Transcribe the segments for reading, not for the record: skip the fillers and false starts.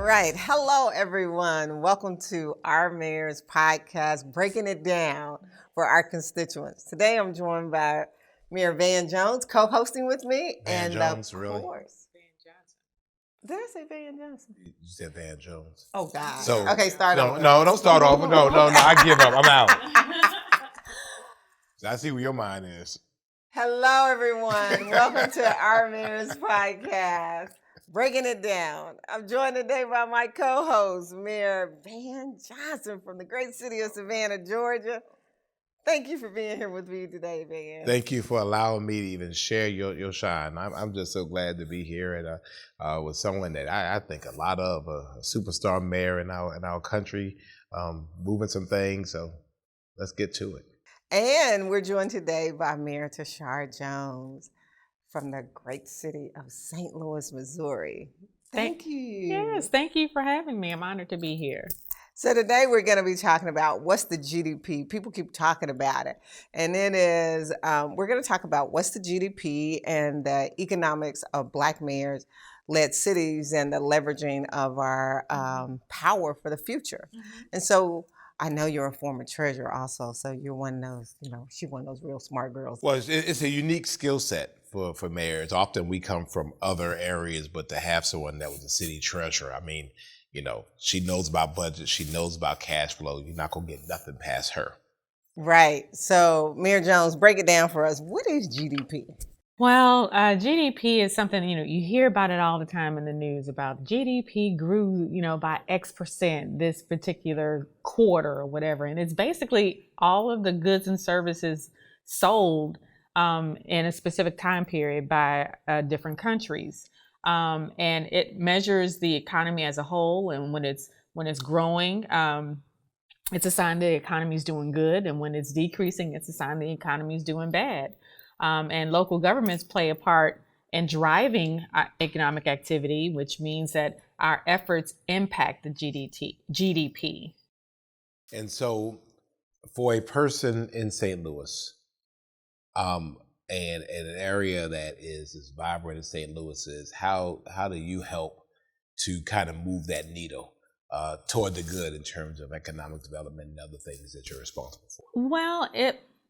right. Hello, everyone. Welcome to our mayor's podcast, Breaking It Down for our constituents. Today, I'm joined by Mayor Van Jones, co-hosting with me. Van Jones, really? Course. Did I say Van Johnson? You said Van Jones. Oh, God. So, okay, start over. No, don't start over. No, I give up. I'm out. I see where your mind is. Hello, everyone. Welcome to our mayor's podcast, Breaking It Down. I'm joined today by my co-host, Mayor Van Johnson from the great city of Savannah, Georgia. Thank you for being here with me today, Van. Thank you for allowing me to even share your shine. I'm just so glad to be here and with someone that I think a lot of, a superstar mayor in our country, moving some things. So let's get to it. And we're joined today by Mayor Tishaura Jones from the great city of St. Louis, Missouri. Thank you. Yes, thank you for having me. I'm honored to be here. So today we're going to be talking about what's the GDP. People keep talking about it. And it is, we're going to talk about what's the GDP and the economics of Black mayors-led cities and the leveraging of our power for the future. Mm-hmm. And so I know you're a former treasurer also, so you're one of those, she's one of those real smart girls. Well, it's a unique skill set for mayors. Often we come from other areas, but to have someone that was a city treasurer, I mean, she knows about budget, she knows about cash flow. You're not going to get nothing past her. Right. So, Mayor Jones, break it down for us. What is GDP? Well, GDP is something, you hear about it all the time in the news about GDP grew, by X percent this particular quarter or whatever. And it's basically all of the goods and services sold in a specific time period by different countries. And it measures the economy as a whole. And when it's growing, it's a sign the economy is doing good. And when it's decreasing, it's a sign the economy is doing bad. And local governments play a part in driving economic activity, which means that our efforts impact the GDP. And so for a person in St. Louis, and in an area that is as vibrant as St. Louis is, how do you help to kind of move that needle toward the good in terms of economic development and other things that you're responsible for? Well,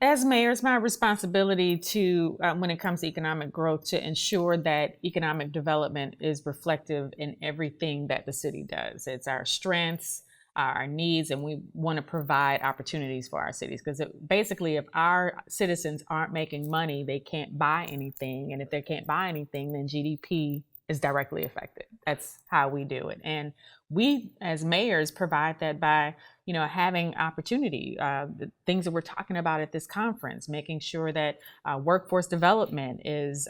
as mayor, it's my responsibility to, when it comes to economic growth, to ensure that economic development is reflective in everything that the city does. It's our strengths, our needs, and we want to provide opportunities for our cities, because basically if our citizens aren't making money, they can't buy anything. And if they can't buy anything, then GDP is directly affected. That's how we do it. And we as mayors provide that by, having opportunity, the things that we're talking about at this conference, making sure that workforce development is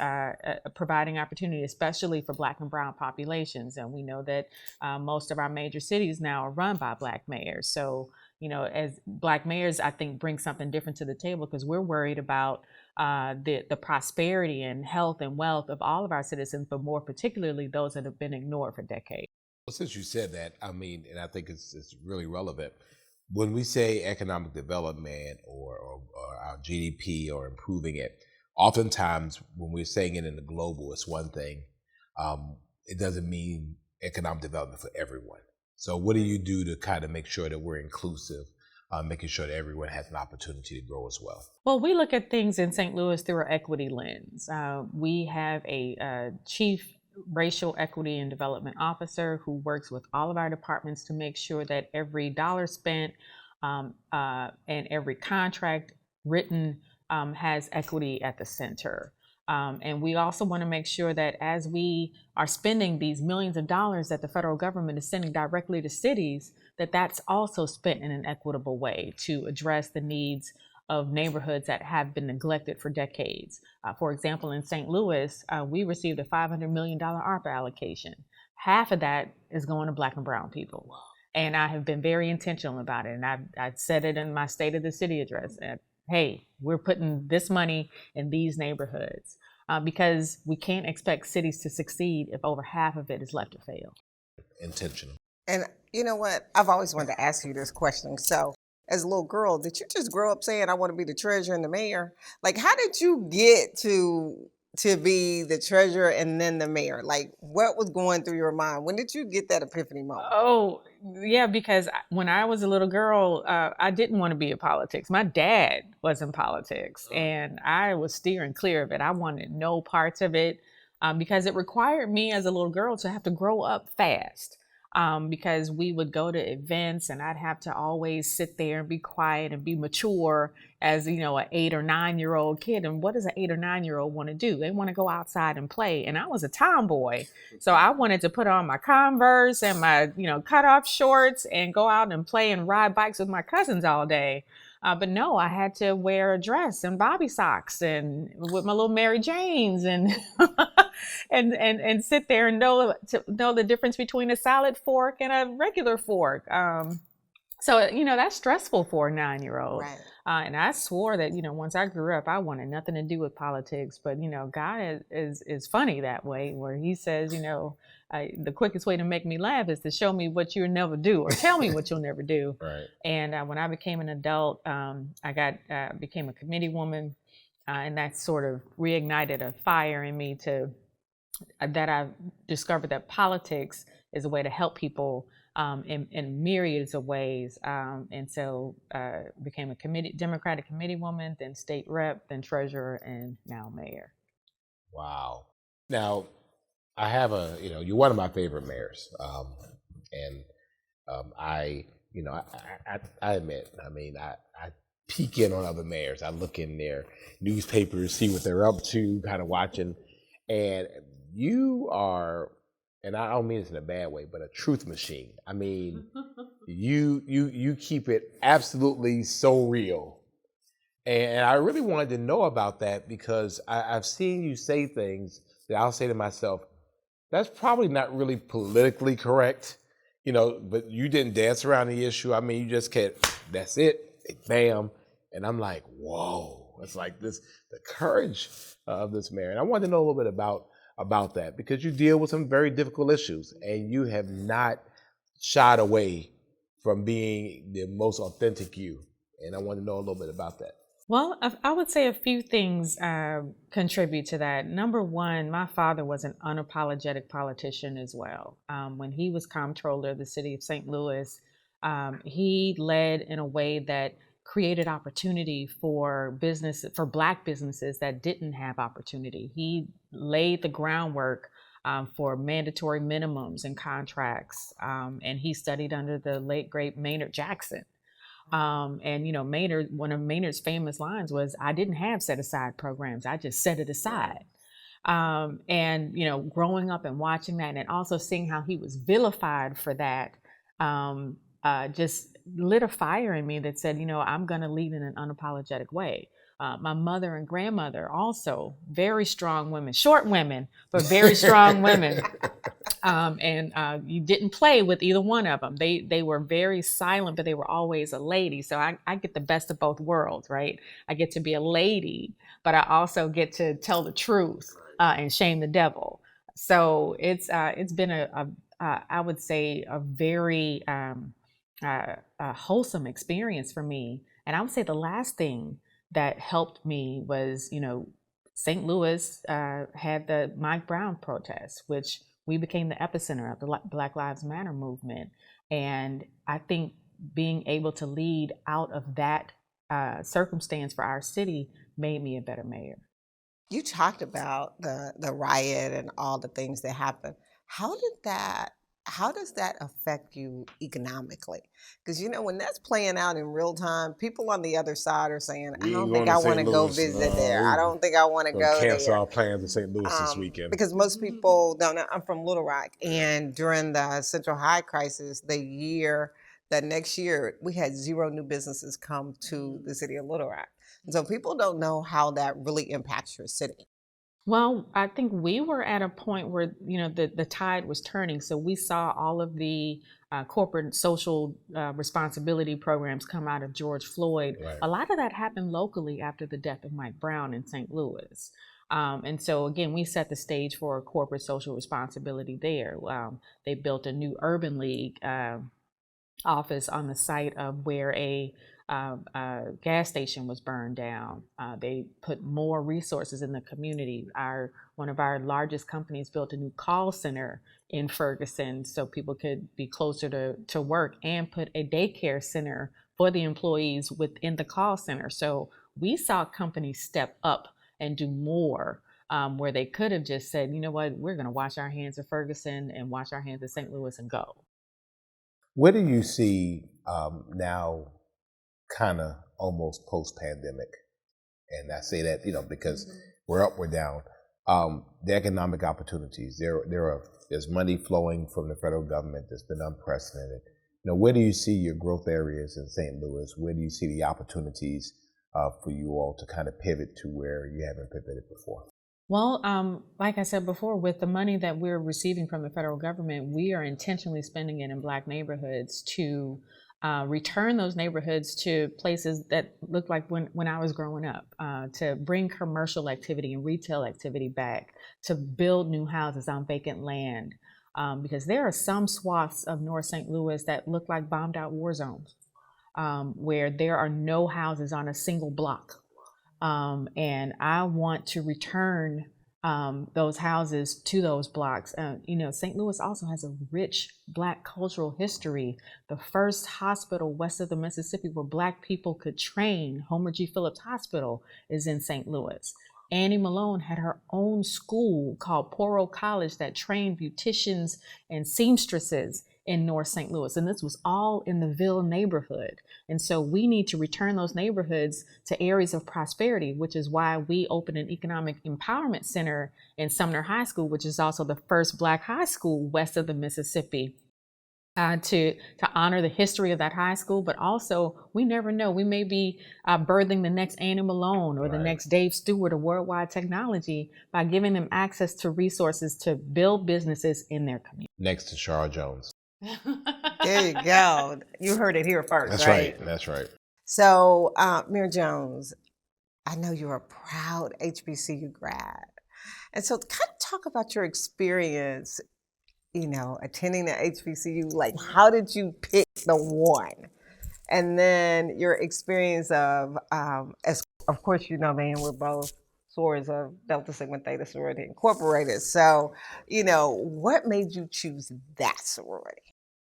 providing opportunity, especially for Black and brown populations. And we know that most of our major cities now are run by Black mayors. So, as Black mayors, I think bring something different to the table, because we're worried about the prosperity and health and wealth of all of our citizens, but more particularly those that have been ignored for decades. Well, since you said that, and I think it's really relevant, when we say economic development or our GDP or improving it, oftentimes when we're saying it in the global, it's one thing. It doesn't mean economic development for everyone. So what do you do to kind of make sure that we're inclusive, making sure that everyone has an opportunity to grow as well? Well, we look at things in St. Louis through our equity lens. We have a chief racial equity and development officer who works with all of our departments to make sure that every dollar spent and every contract written has equity at the center. And we also want to make sure that as we are spending these millions of dollars that the federal government is sending directly to cities, that's also spent in an equitable way to address the needs of neighborhoods that have been neglected for decades. For example, in St. Louis, we received a $500 million ARPA allocation. Half of that is going to Black and brown people. Wow. And I have been very intentional about it. And I said it in my State of the City address. Hey, we're putting this money in these neighborhoods because we can't expect cities to succeed if over half of it is left to fail. Intentional. And you know what? I've always wanted to ask you this question. So, as a little girl, did you just grow up saying, I want to be the treasurer and the mayor? Like, how did you get to to be the treasurer and then the mayor? Like, what was going through your mind? When did you get that epiphany moment? Oh, yeah, because when I was a little girl, I didn't want to be in politics. My dad was in politics, and I was steering clear of it. I wanted no parts of it because it required me as a little girl to have to grow up fast. Because we would go to events and I'd have to always sit there and be quiet and be mature as, you know, an 8 or 9 year old kid. And what does an 8 or 9 year old want to do? They want to go outside and play. And I was a tomboy. So I wanted to put on my Converse and my, you know, cut off shorts and go out and play and ride bikes with my cousins all day. But no, I had to wear a dress and bobby socks and with my little Mary Janes and and sit there and know the difference between a salad fork and a regular fork. So you know that's stressful for a 9-year-old. Right. And I swore that, you know, once I grew up, I wanted nothing to do with politics. But, you know, God is funny that way, where he says, you know, the quickest way to make me laugh is to show me what you'll never do or tell me what you'll never do. Right. And when I became an adult, I became a committee woman. And that sort of reignited a fire in me that I discovered that politics is a way to help people in myriads of ways. And so became a Democratic committee woman, then state rep, then treasurer, and now mayor. Wow. Now, I have you're one of my favorite mayors. I admit, I peek in on other mayors. I look in their newspapers, see what they're up to, kind of watching. And you are, and I don't mean this in a bad way, but a truth machine. I mean, you keep it absolutely so real. And I really wanted to know about that because I've seen you say things that I'll say to myself, that's probably not really politically correct, you know, but you didn't dance around the issue. I mean, you just can't, that's it, bam. And I'm like, whoa, it's like the courage of this mayor. And I wanted to know a little bit about that because you deal with some very difficult issues and you have not shied away from being the most authentic you. And I want to know a little bit about that. Well, I would say a few things contribute to that. Number one, my father was an unapologetic politician as well. When he was comptroller of the city of St. Louis, he led in a way that created opportunity for Black businesses that didn't have opportunity. He laid the groundwork for mandatory minimums and contracts, and he studied under the late great Maynard Jackson. And you know, one of Maynard's famous lines was, "I didn't have set aside programs; I just set it aside." And you know, growing up and watching that, and also seeing how he was vilified for that, just lit a fire in me that said, you know, I'm going to lead in an unapologetic way. My mother and grandmother also very strong women, short women, but very strong women. And you didn't play with either one of them. They were very silent, but they were always a lady. So I get the best of both worlds, right? I get to be a lady, but I also get to tell the truth and shame the devil. So it's been I would say a very a wholesome experience for me. And I would say the last thing that helped me was, you know, St. Louis had the Mike Brown protests, which we became the epicenter of the Black Lives Matter movement. And I think being able to lead out of that circumstance for our city made me a better mayor. You talked about the riot and all the things that happened. How does that affect you economically? Because you know when that's playing out in real time, people on the other side are saying, "I don't think I want to go visit there. I don't think I want to go there." Cancel our plans in St. Louis this weekend. Because most people don't know. I'm from Little Rock, and during the Central High crisis, the next year, we had 0 new businesses come to the city of Little Rock. And so people don't know how that really impacts your city. Well, I think we were at a point where, you know, the tide was turning. So we saw all of the corporate social responsibility programs come out of George Floyd. Right. A lot of that happened locally after the death of Mike Brown in St. Louis. And so, again, we set the stage for corporate social responsibility there. They built a new Urban League office on the site of where a gas station was burned down. They put more resources in the community. One of our largest companies built a new call center in Ferguson so people could be closer to work, and put a daycare center for the employees within the call center. So we saw companies step up and do more, where they could have just said, you know what, we're going to wash our hands of Ferguson and wash our hands of St. Louis and go. What do you see now, kind of almost post-pandemic? And I say that, because we're up, we're down. The economic opportunities, there's money flowing from the federal government that's been unprecedented. Where do you see your growth areas in St. Louis? Where do you see the opportunities for you all to kind of pivot to where you haven't pivoted before? Well, like I said before, with the money that we're receiving from the federal government, we are intentionally spending it in Black neighborhoods to return those neighborhoods to places that looked like when I was growing up, to bring commercial activity and retail activity back, to build new houses on vacant land, because there are some swaths of North St. Louis that look like bombed out war zones, where there are no houses on a single block. And I want to return those houses to those blocks. St. Louis also has a rich Black cultural history. The first hospital west of the Mississippi where Black people could train, Homer G. Phillips Hospital, is in St. Louis. Annie Malone had her own school called Poro College that trained beauticians and seamstresses in North St. Louis. And this was all in the Ville neighborhood. And so we need to return those neighborhoods to areas of prosperity, which is why we opened an economic empowerment center in Sumner High School, which is also the first Black high school west of the Mississippi. To honor the history of that high school, but also we never know. We may be birthing the next Annie Malone or the next Dave Stewart of Worldwide Technology by giving them access to resources to build businesses in their community. Next to Tishaura Jones. There you go. You heard it here first. That's right. That's right. So, Mayor Jones, I know you're a proud HBCU grad. And so kind of talk about your experience, attending the HBCU. Like, how did you pick the one? And then your experience of course, man, we're both sorors of Delta Sigma Theta Sorority Incorporated. So, what made you choose that sorority?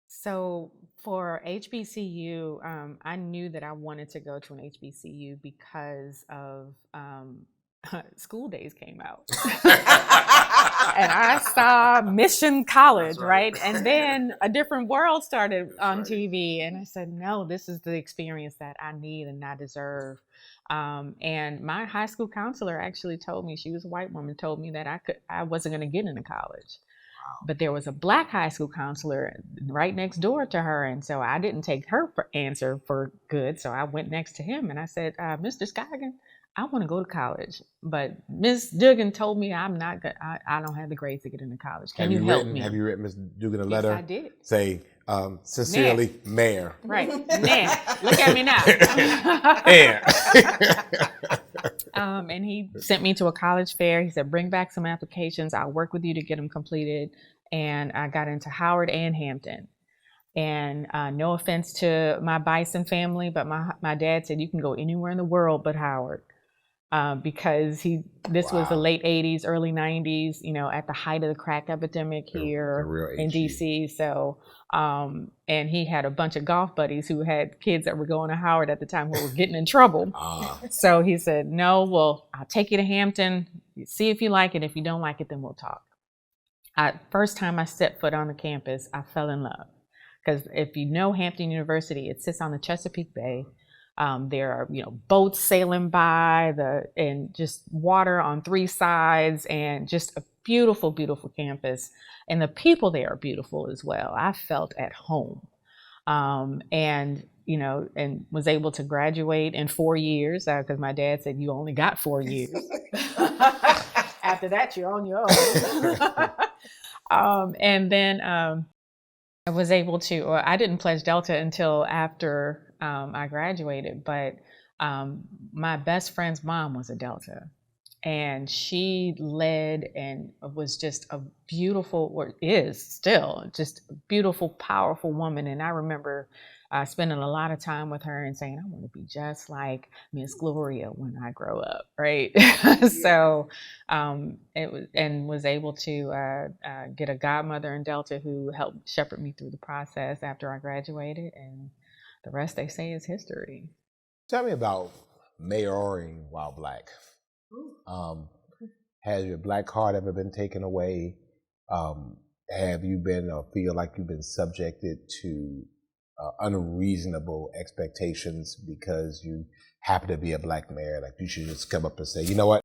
So for HBCU, I knew that I wanted to go to an HBCU because of School Days came out. And I saw Mission College, right? And then A Different World started on TV. And I said, no, this is the experience that I need and I deserve. And my high school counselor actually told me, she was a white woman, told me that I wasn't going to get into college. But there was a Black high school counselor right next door to her. And so I didn't take her answer for good. So I went next to him and I said, Mr. Scoggin, I want to go to college. But Ms. Dugan told me I'm not good. I don't have the grades to get into college. Can you help me? Have you written Ms. Dugan a letter? Yes, I did. Say, sincerely, Mayor. Right. Mayor. Look at me now. Mayor. And he sent me to a college fair. He said, bring back some applications. I'll work with you to get them completed. And I got into Howard and Hampton. And no offense to my Bison family, but my dad said, you can go anywhere in the world but Howard. Because this was the late 80s, early 90s, at the height of the crack epidemic here in DC. So, and he had a bunch of golf buddies who had kids that were going to Howard at the time who were getting in trouble. So he said, no, well, I'll take you to Hampton, see if you like it. If you don't like it, then we'll talk. First time I stepped foot on the campus, I fell in love. Because if you know Hampton University, it sits on the Chesapeake Bay. There are, boats sailing by and just water on three sides and just a beautiful, beautiful campus. And the people there are beautiful as well. I felt at home, and was able to graduate in 4 years because my dad said, you only got 4 years. After that, you're on your own. And then I was able to, or I didn't pledge Delta until after I graduated, but my best friend's mom was a Delta. And she led and was just a beautiful, or is still just a beautiful, powerful woman. And I remember spending a lot of time with her and saying, I want to be just like Miss Gloria when I grow up, right? So it was, and was able to get a godmother in Delta who helped shepherd me through the process after I graduated. And the rest, they say, is history. Tell me about mayoring while Black. Has your Black card ever been taken away? Have you been or feel like you've been subjected to unreasonable expectations because you happen to be a Black mayor? Like you should just come up and say, you know what?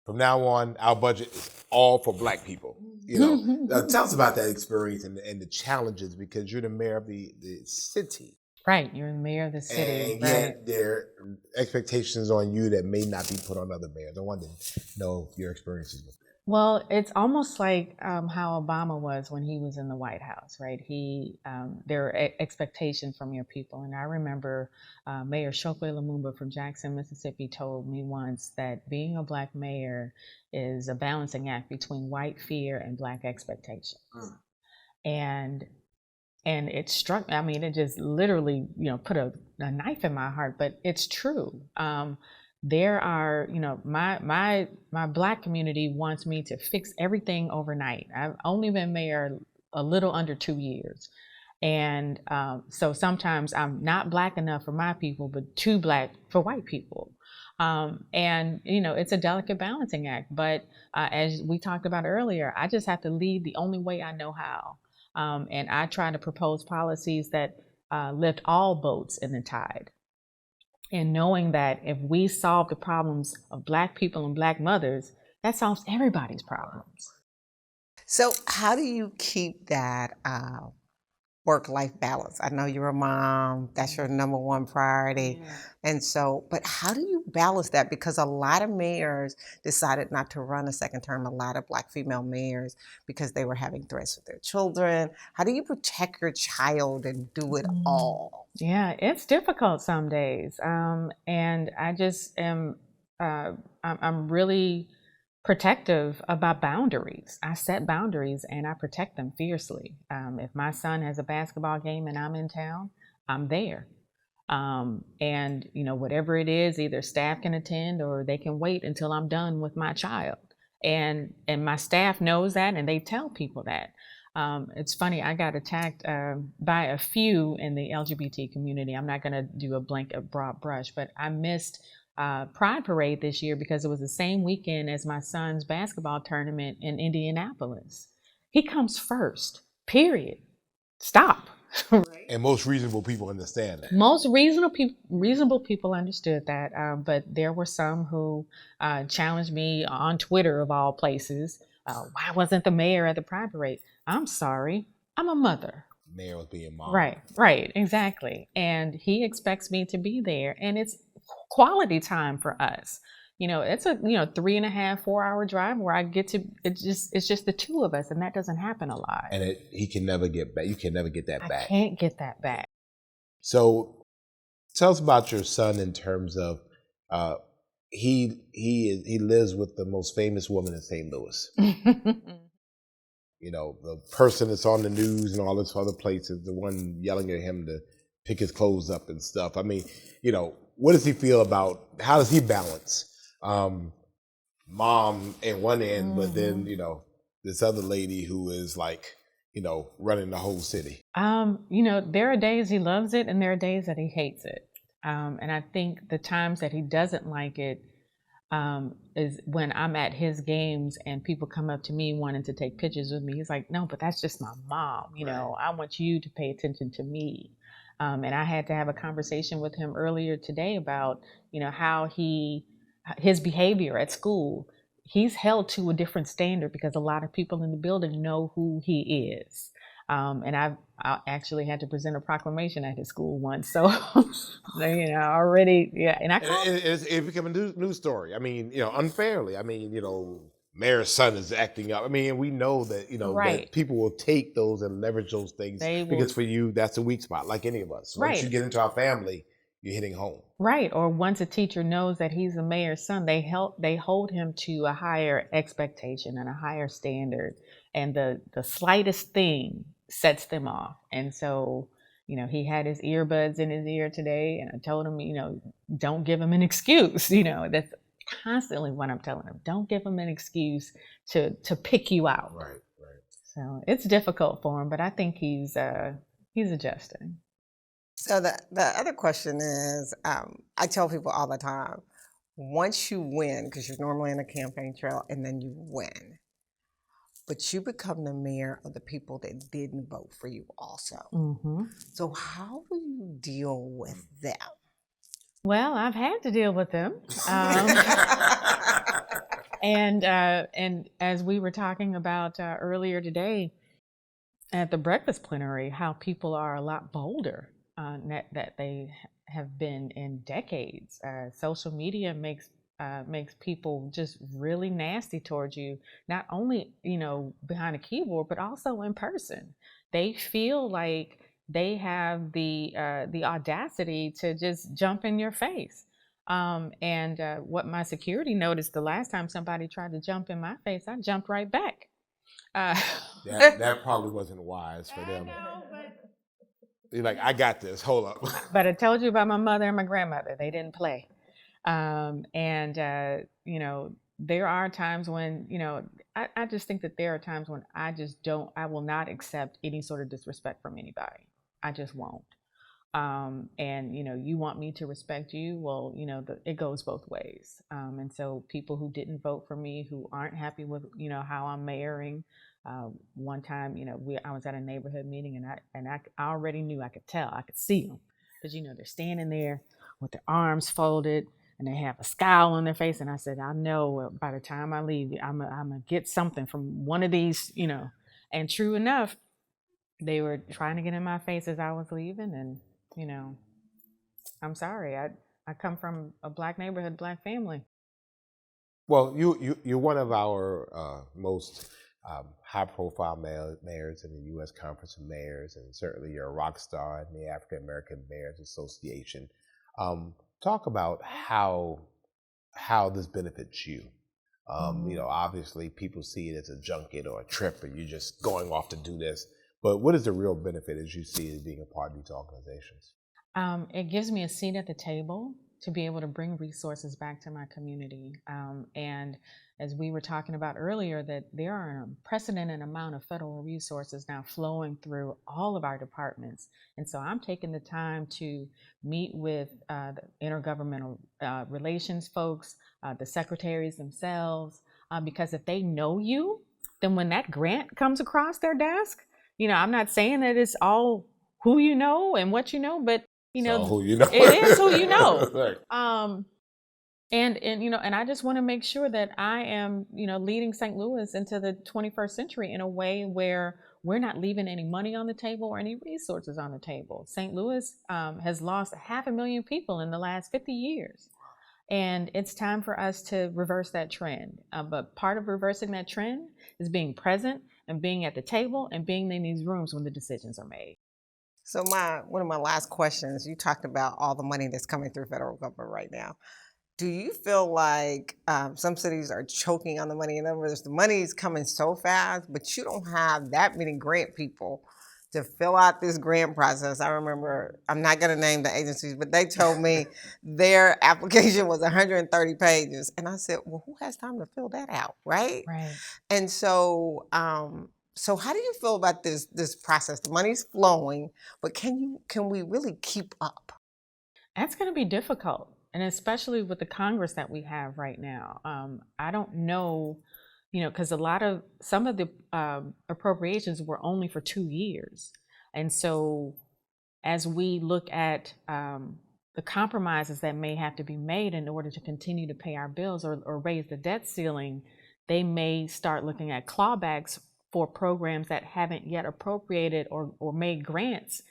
From now on, our budget is all for Black people. You know, tell us about that experience and the challenges because you're the mayor of the city. Right, you're the mayor of the city. And yet there are expectations on you that may not be put on other mayors. I wanted to know your experiences with that. Well, it's almost like how Obama was when he was in the White House, right? There are expectations from your people. And I remember Mayor Chokwe Lumumba from Jackson, Mississippi told me once that being a Black mayor is a balancing act between white fear and Black expectations. And it struck me. I mean, it just literally, put a knife in my heart. But it's true. There are, my Black community wants me to fix everything overnight. I've only been mayor a little under 2 years, and so sometimes I'm not Black enough for my people, but too Black for white people. And it's a delicate balancing act. But as we talked about earlier, I just have to lead the only way I know how. And I try to propose policies that lift all boats in the tide. And knowing that if we solve the problems of Black people and Black mothers, that solves everybody's problems. So how do you keep that work-life balance? I know you're a mom, that's your number one priority. Yeah. And so, but how do you balance that? Because a lot of mayors decided not to run a second term, a lot of Black female mayors, because they were having threats with their children. How do you protect your child and do it all? Yeah, it's difficult some days. And I just am, I'm really protective about boundaries. I set boundaries and I protect them fiercely. If my son has a basketball game and I'm in town, I'm there. And whatever it is, either staff can attend or they can wait until I'm done with my child. And my staff knows that and they tell people that. It's funny, I got attacked by a few in the LGBT community. I'm not going to do a blanket broad brush, but I missed Pride Parade this year because it was the same weekend as my son's basketball tournament in Indianapolis. He comes first, period. Stop. Right. And most reasonable people understand that. Most reasonable people understood that, but there were some who challenged me on Twitter, of all places. Why wasn't the mayor at the Pride Parade? I'm sorry, I'm a mother. Mayor was being mom. Right, exactly. And he expects me to be there, and it's quality time for us. It's a 3.5, 4 hour drive where I get to. It's just the two of us, and that doesn't happen a lot. And he can never get back. You can never get that back. I can't get that back. So, tell us about your son in terms of he lives with the most famous woman in St. Louis. The person that's on the news and all this other places, the one yelling at him to pick his clothes up and stuff. I mean, what does he feel about? How does he balance mom at one end, but then this other lady who is like running the whole city? There are days he loves it, and there are days that he hates it. And I think the times that he doesn't like it is when I'm at his games and people come up to me wanting to take pictures with me. He's like, no, but that's just my mom. I want you to pay attention to me. And I had to have a conversation with him earlier today about, how his behavior at school. He's held to a different standard because a lot of people in the building know who he is. And I actually had to present a proclamation at his school once. So, already, yeah. And it became a news story. I mean, unfairly. I mean, mayor's son is acting up. I mean, we know that, that people will take those and leverage those things because for you, that's a weak spot, like any of us. Once you get into our family, you're hitting home. Right. Or once a teacher knows that he's the mayor's son, they hold him to a higher expectation and a higher standard. And the slightest thing sets them off. And so, he had his earbuds in his ear today, and I told him, don't give him an excuse. That's constantly what I'm telling him. Don't give him an excuse to pick you out. Right. So it's difficult for him, but I think he's adjusting. So the other question is, I tell people all the time, once you win, because you're normally in a campaign trail, and then you win, but you become the mayor of the people that didn't vote for you also. Mm-hmm. So how do you deal with them? Well, I've had to deal with them. And as we were talking about earlier today at the breakfast plenary, how people are a lot bolder that they have been in decades. Social media makes people just really nasty towards you, not only behind a keyboard, but also in person. They feel like they have the audacity to just jump in your face. And what my security noticed the last time somebody tried to jump in my face, I jumped right back. That probably wasn't wise for them. You're like, I got this. Hold up. But I told you about my mother and my grandmother. They didn't play. There are times when, I just think that there are times when I will not accept any sort of disrespect from anybody. I just won't. You want me to respect you. Well, it goes both ways. And so people who didn't vote for me, who aren't happy with, how I'm mayoring. One time, I was at a neighborhood meeting and I already knew, I could tell, I could see them because, they're standing there with their arms folded and they have a scowl on their face. And I said, I know by the time I leave, I'm going to get something from one of these, and true enough, they were trying to get in my face as I was leaving. And, I'm sorry. I come from a Black neighborhood, Black family. Well, you're one of our most high-profile mayors in the U.S. Conference of Mayors, and certainly you're a rock star in the African American Mayors Association. Talk about how this benefits you. Obviously people see it as a junket or a trip, or you're just going off to do this. But what is the real benefit as you see it being a part of these organizations? It gives me a seat at the table to be able to bring resources back to my community. And as we were talking about earlier, that there are an unprecedented amount of federal resources now flowing through all of our departments. And so I'm taking the time to meet with the intergovernmental relations folks, the secretaries themselves, because if they know you, then when that grant comes across their desk, I'm not saying that it's all who you know and what you know, but who you know. It is who you know. Right. And I just want to make sure that I am, leading St. Louis into the 21st century in a way where we're not leaving any money on the table or any resources on the table. St. Louis has lost 500,000 people in the last 50 years. And it's time for us to reverse that trend. But part of reversing that trend is being present and being at the table and being in these rooms when the decisions are made. So one of my last questions, you talked about all the money that's coming through federal government right now. Do you feel like some cities are choking on the money? In other words, the money is coming so fast, but you don't have that many grant people to fill out this grant process. I remember, I'm not going to name the agencies, but they told me their application was 130 pages. And I said, well, who has time to fill that out, right? Right. And so, so how do you feel about this process? The money's flowing, but can we really keep up? That's going to be difficult, and especially with the Congress that we have right now. I don't know, because some of the appropriations were only for 2 years, and so as we look at the compromises that may have to be made in order to continue to pay our bills or raise the debt ceiling, they may start looking at clawbacks for programs that haven't yet appropriated or made grants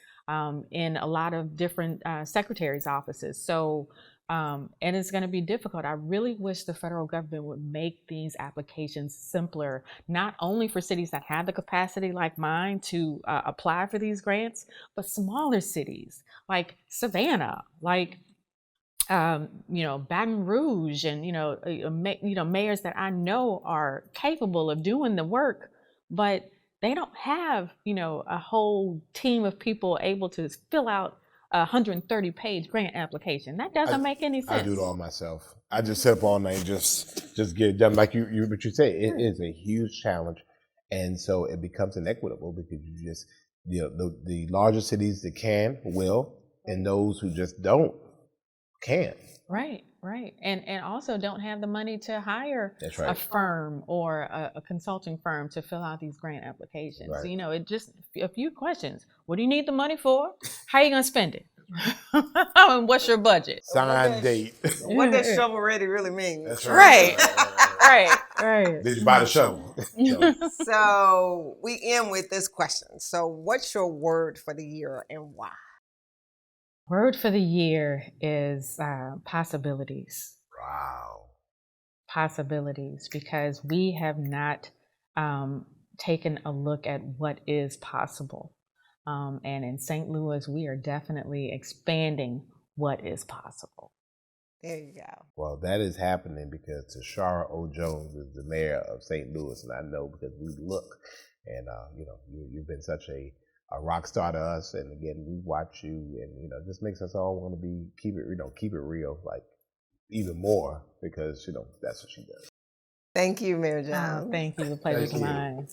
in a lot of different secretaries' offices. So And it's going to be difficult. I really wish the federal government would make these applications simpler, not only for cities that have the capacity like mine to apply for these grants, but smaller cities like Savannah, like Baton Rouge, and mayors that I know are capable of doing the work, but they don't have a whole team of people able to fill out a 130-page grant application. That doesn't make any sense. I do it all myself. I just sit up all night and just get it done. Like you but you say, it is a huge challenge, and so it becomes inequitable because you just the larger cities that can will, and those who just don't can't. Right. And also don't have the money to hire That's right. a firm or a consulting firm to fill out these grant applications. Right. So, it just a few questions. What do you need the money for? How are you going to spend it? And what's your budget? Sign date. What does shovel ready really mean? That's Right. Did you buy the shovel? So we end with this question. So what's your word for the year and why? Word for the year is possibilities. Wow. Possibilities, because we have not taken a look at what is possible. And in St. Louis, we are definitely expanding what is possible. There you go. Well, that is happening because Tishaura Jones is the mayor of St. Louis, and I know because we look, and you've been such a rock star to us, and again, we watch you, and it just makes us all want to keep it real, like even more, because that's what she does. Thank you, Mayor Jones. Thank you. The pleasure's mine.